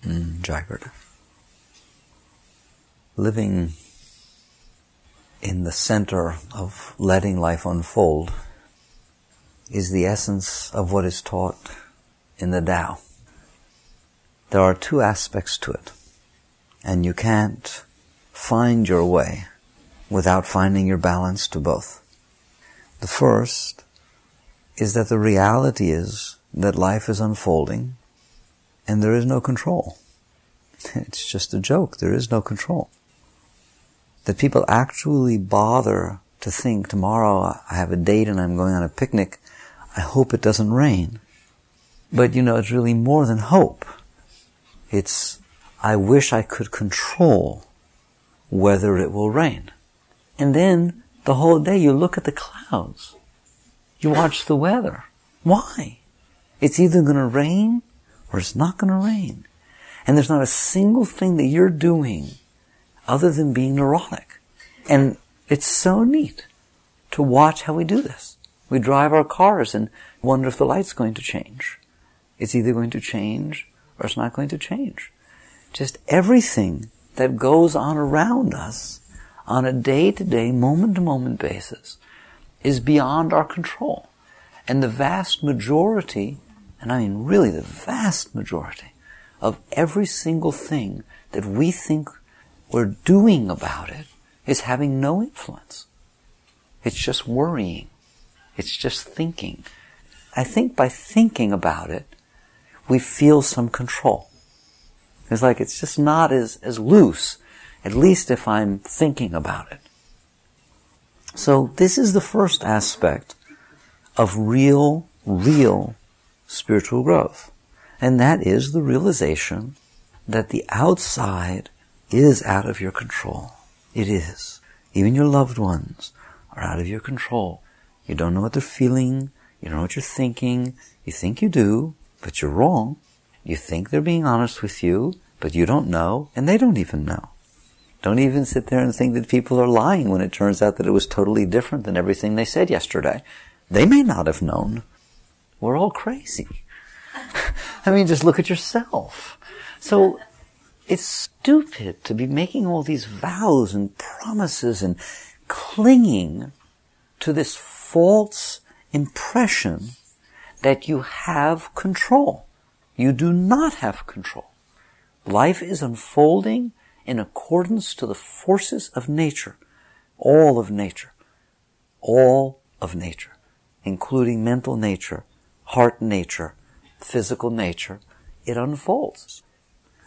Jagrata. Living in the center of letting life unfold is the essence of what is taught in the Tao. There are two aspects to it, and you can't find your way without finding your balance to both. The first is that the reality is that life is unfolding and there is no control. It's just a joke. There is no control. That people actually bother to think, tomorrow I have a date and I'm going on a picnic, I hope it doesn't rain. But it's really more than hope. It's, I wish I could control whether it will rain. And then the whole day you look at the clouds. You watch the weather. Why? It's either going to rain or it's not going to rain. And there's not a single thing that you're doing other than being neurotic. And it's so neat to watch how we do this. We drive our cars and wonder if the light's going to change. It's either going to change or it's not going to change. Just everything that goes on around us on a day-to-day, moment-to-moment basis is beyond our control. And the vast majority, and I mean really the vast majority, of every single thing that we think we're doing about it is having no influence. It's just worrying. It's just thinking. I think by thinking about it, we feel some control. It's like it's just not as loose, at least if I'm thinking about it. So this is the first aspect of real spiritual growth. And that is the realization that the outside is out of your control. It is. Even your loved ones are out of your control. You don't know what they're feeling. You don't know what you're thinking. You think you do, but you're wrong. You think they're being honest with you, but you don't know, and they don't even know. Don't even sit there and think that people are lying when it turns out that it was totally different than everything they said yesterday. They may not have known. We're all crazy. I mean, just look at yourself. So it's stupid to be making all these vows and promises and clinging to this false impression that you have control. You do not have control. Life is unfolding in accordance to the forces of nature. All of nature. All of nature. Including mental nature, heart nature, physical nature. It unfolds.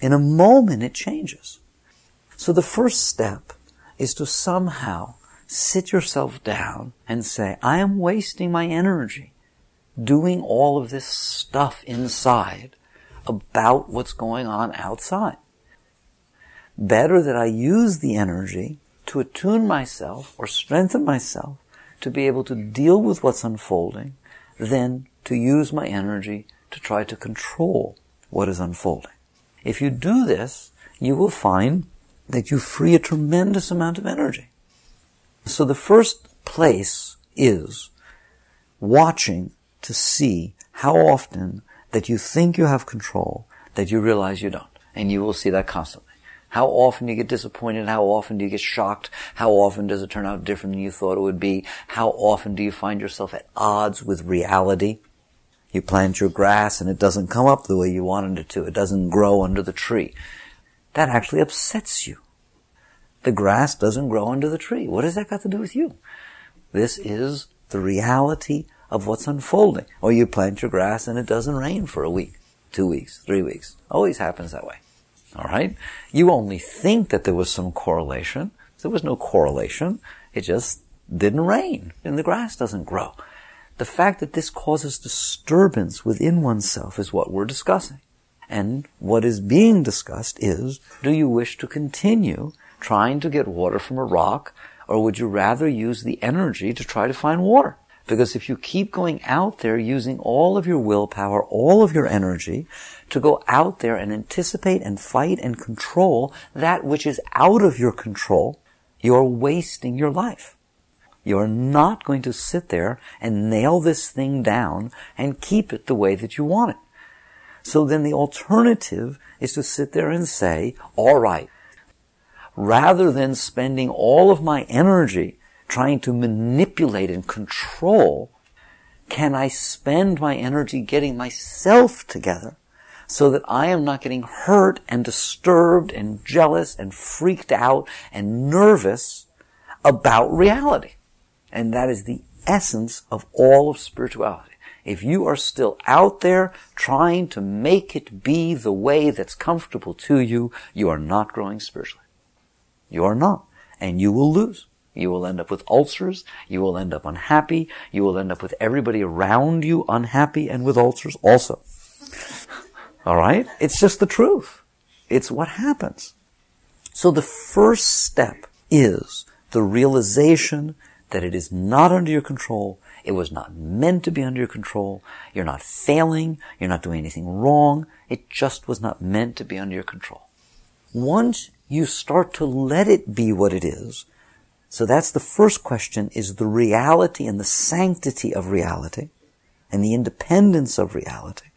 In a moment it changes. So the first step is to somehow sit yourself down and say, I am wasting my energy doing all of this stuff inside about what's going on outside. Better that I use the energy to attune myself or strengthen myself to be able to deal with what's unfolding than to use my energy to try to control what is unfolding. If you do this, you will find that you free a tremendous amount of energy. So the first place is watching to see how often that you think you have control, that you realize you don't. And you will see that constantly. How often do you get disappointed? How often do you get shocked? How often does it turn out different than you thought it would be? How often do you find yourself at odds with reality? You plant your grass and it doesn't come up the way you wanted it to. It doesn't grow under the tree. That actually upsets you. The grass doesn't grow under the tree. What has that got to do with you? This is the reality of what's unfolding. Or you plant your grass and it doesn't rain for a week, 2 weeks, 3 weeks. Always happens that way. All right? You only think that there was some correlation. There was no correlation. It just didn't rain and the grass doesn't grow. The fact that this causes disturbance within oneself is what we're discussing. And what is being discussed is, do you wish to continue trying to get water from a rock, or would you rather use the energy to try to find water? Because if you keep going out there using all of your willpower, all of your energy, to go out there and anticipate and fight and control that which is out of your control, you're wasting your life. You're not going to sit there and nail this thing down and keep it the way that you want it. So then the alternative is to sit there and say, all right, rather than spending all of my energy trying to manipulate and control, can I spend my energy getting myself together so that I am not getting hurt and disturbed and jealous and freaked out and nervous about reality? And that is the essence of all of spirituality. If you are still out there trying to make it be the way that's comfortable to you, you are not growing spiritually. You are not. And you will lose. You will end up with ulcers. You will end up unhappy. You will end up with everybody around you unhappy and with ulcers also. All right? It's just the truth. It's what happens. So the first step is the realization that it is not under your control. It was not meant to be under your control. You're not failing. You're not doing anything wrong. It just was not meant to be under your control. Once you start to let it be what it is, so that's the first question, is the reality and the sanctity of reality and the independence of reality.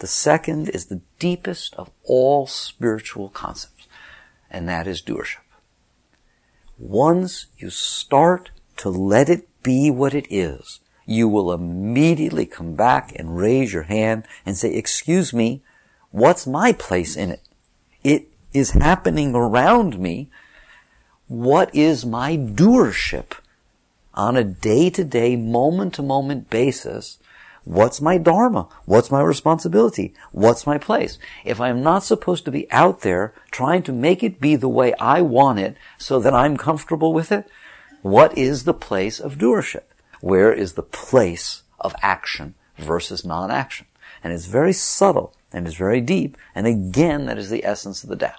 The second is the deepest of all spiritual concepts, and that is doership. Once you start to let it be what it is, you will immediately come back and raise your hand and say, excuse me, what's my place in it? It is happening around me. What is my doership on a day-to-day, moment-to-moment basis? What's my dharma? What's my responsibility? What's my place? If I'm not supposed to be out there trying to make it be the way I want it so that I'm comfortable with it, what is the place of doership? Where is the place of action versus non-action? And it's very subtle and it's very deep. And again, that is the essence of the Tao.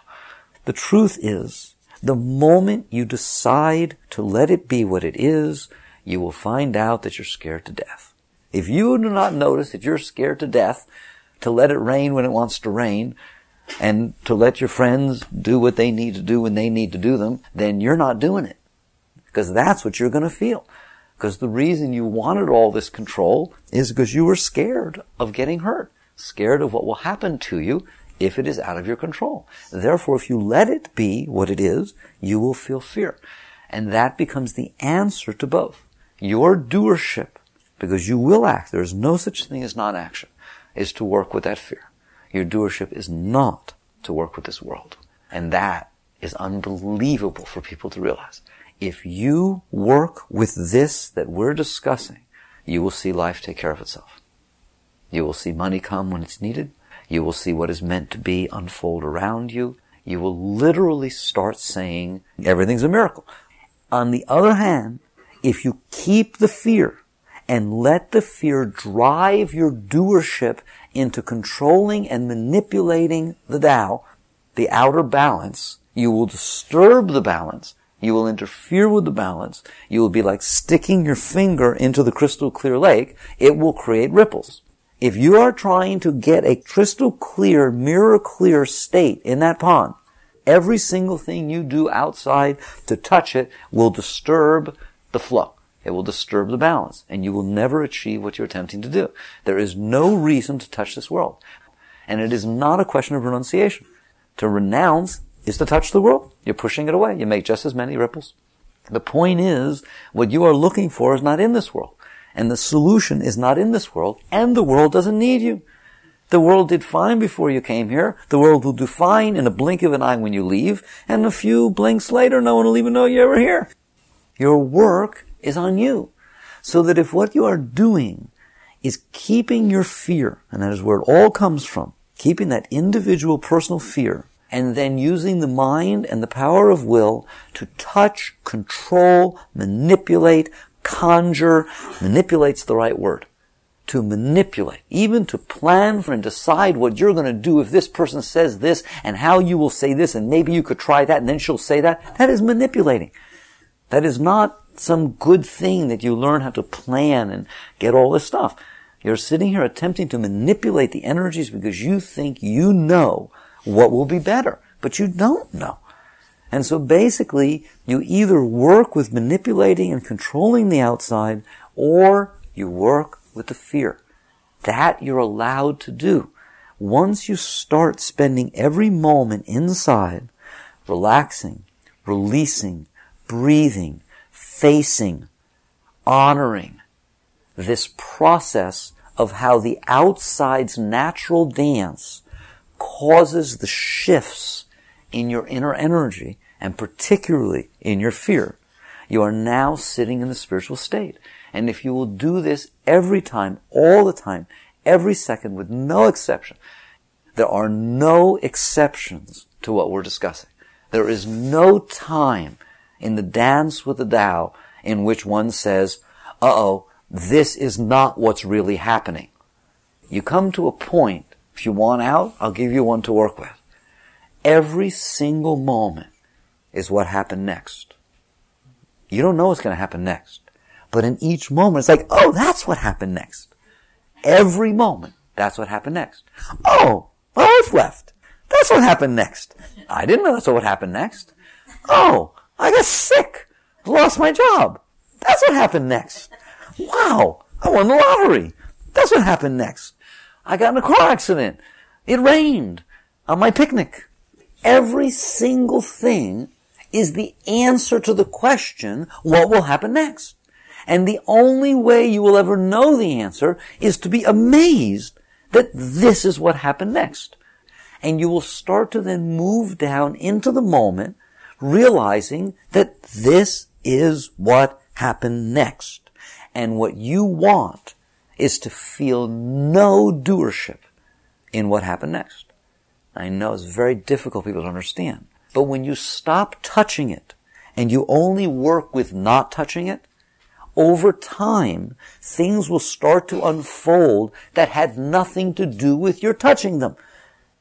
The truth is, the moment you decide to let it be what it is, you will find out that you're scared to death. If you do not notice that you're scared to death to let it rain when it wants to rain and to let your friends do what they need to do when they need to do them, then you're not doing it. Because that's what you're going to feel. Because the reason you wanted all this control is because you were scared of getting hurt, scared of what will happen to you if it is out of your control. Therefore, if you let it be what it is, you will feel fear. And that becomes the answer to both. Your doership, because you will act, there is no such thing as non-action, is to work with that fear. Your doership is not to work with this world. And that is unbelievable for people to realize. If you work with this that we're discussing, you will see life take care of itself. You will see money come when it's needed. You will see what is meant to be unfold around you. You will literally start saying everything's a miracle. On the other hand, if you keep the fear and let the fear drive your doership into controlling and manipulating the Tao, the outer balance, you will disturb the balance. You will interfere with the balance. You will be like sticking your finger into the crystal clear lake. It will create ripples. If you are trying to get a crystal clear, mirror clear state in that pond, every single thing you do outside to touch it will disturb the flow. It will disturb the balance, and you will never achieve what you're attempting to do. There is no reason to touch this world. And it is not a question of renunciation. To renounce is to touch the world. You're pushing it away. You make just as many ripples. The point is, what you are looking for is not in this world. And the solution is not in this world, and the world doesn't need you. The world did fine before you came here. The world will do fine in a blink of an eye when you leave, and a few blinks later, no one will even know you were here. Your work is on you. So that if what you are doing is keeping your fear, and that is where it all comes from, keeping that individual personal fear, and then using the mind and the power of will to touch, control, manipulate, conjure, manipulate's the right word, to manipulate, even to plan for and decide what you're going to do if this person says this and how you will say this and maybe you could try that and then she'll say that. That is manipulating. That is not some good thing that you learn how to plan and get all this stuff. You're sitting here attempting to manipulate the energies because you think you know what will be better, but you don't know. And so basically, you either work with manipulating and controlling the outside, or you work with the fear. That you're allowed to do. Once you start spending every moment inside, relaxing, releasing, breathing, facing, honoring this process of how the outside's natural dance causes the shifts in your inner energy, and particularly in your fear, you are now sitting in the spiritual state. And if you will do this every time, all the time, every second, with no exception, there are no exceptions to what we're discussing. There is no time in the dance with the Tao in which one says, uh-oh, this is not what's really happening. You come to a point, if you want out, I'll give you one to work with. Every single moment is what happened next. You don't know what's going to happen next. But in each moment, it's like, oh, that's what happened next. Every moment, that's what happened next. Oh, my wife left. That's what happened next. I didn't know that's what happened next. Oh, I got sick. Lost my job. That's what happened next. Wow, I won the lottery. That's what happened next. I got in a car accident. It rained on my picnic. Every single thing is the answer to the question, what will happen next? And the only way you will ever know the answer is to be amazed that this is what happened next. And you will start to then move down into the moment, realizing that this is what happened next. And what you want is to feel no doership in what happened next. I know it's very difficult for people to understand. But when you stop touching it and you only work with not touching it, over time, things will start to unfold that had nothing to do with your touching them.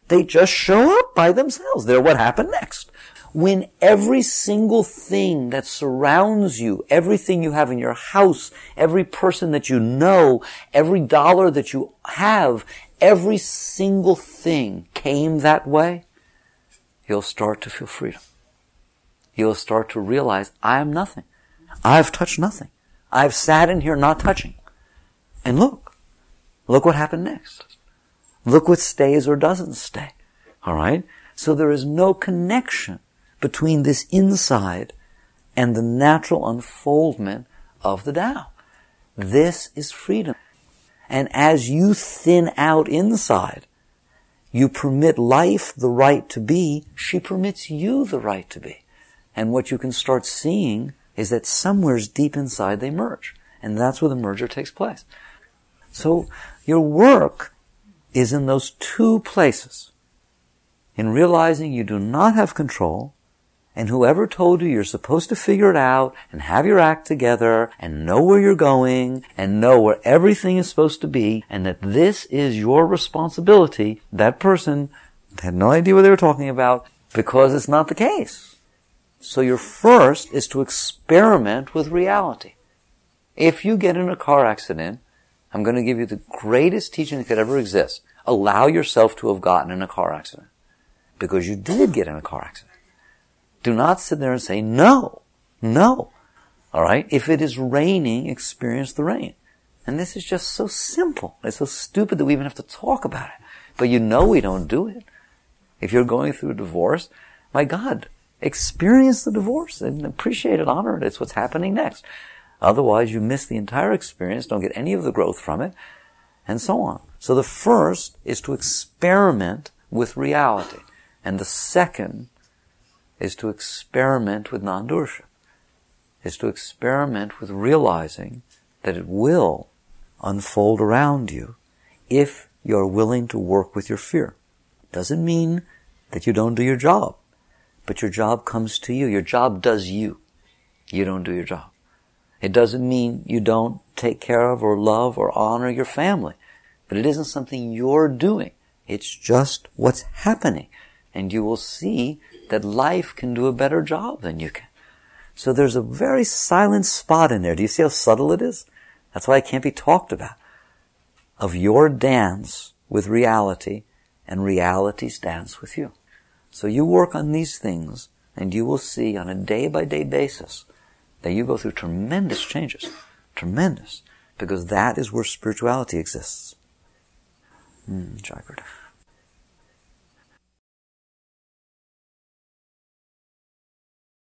They just show up by themselves. They're what happened next. When every single thing that surrounds you, everything you have in your house, every person that you know, every dollar that you have, every single thing came that way, you'll start to feel freedom. You'll start to realize, I am nothing. I've touched nothing. I've sat in here not touching. And look what happened next. Look what stays or doesn't stay. Alright? So there is no connection between this inside and the natural unfoldment of the Tao. This is freedom. And as you thin out inside, you permit life the right to be, she permits you the right to be. And what you can start seeing is that somewhere deep inside they merge. And that's where the merger takes place. So your work is in those two places. In realizing you do not have control, and whoever told you you're supposed to figure it out and have your act together and know where you're going and know where everything is supposed to be and that this is your responsibility, that person had no idea what they were talking about because it's not the case. So your first is to experiment with reality. If you get in a car accident, I'm going to give you the greatest teaching that could ever exist. Allow yourself to have gotten in a car accident. Because you did get in a car accident. Do not sit there and say, no. Alright? If it is raining, experience the rain. And this is just so simple. It's so stupid that we even have to talk about it. But you know we don't do it. If you're going through a divorce, my God, experience the divorce and appreciate it, honor it. It's what's happening next. Otherwise, you miss the entire experience, don't get any of the growth from it, and so on. So the first is to experiment with reality. And the second is to experiment with non-doership. Is to experiment with realizing that it will unfold around you if you're willing to work with your fear. Doesn't mean that you don't do your job. But your job comes to you. Your job does you. You don't do your job. It doesn't mean you don't take care of or love or honor your family. But it isn't something you're doing. It's just what's happening. And you will see that life can do a better job than you can. So there's a very silent spot in there. Do you see how subtle it is? That's why it can't be talked about. Of your dance with reality and reality's dance with you. So you work on these things and you will see on a day-by-day basis that you go through tremendous changes. Tremendous. Because that is where spirituality exists. Jagrata.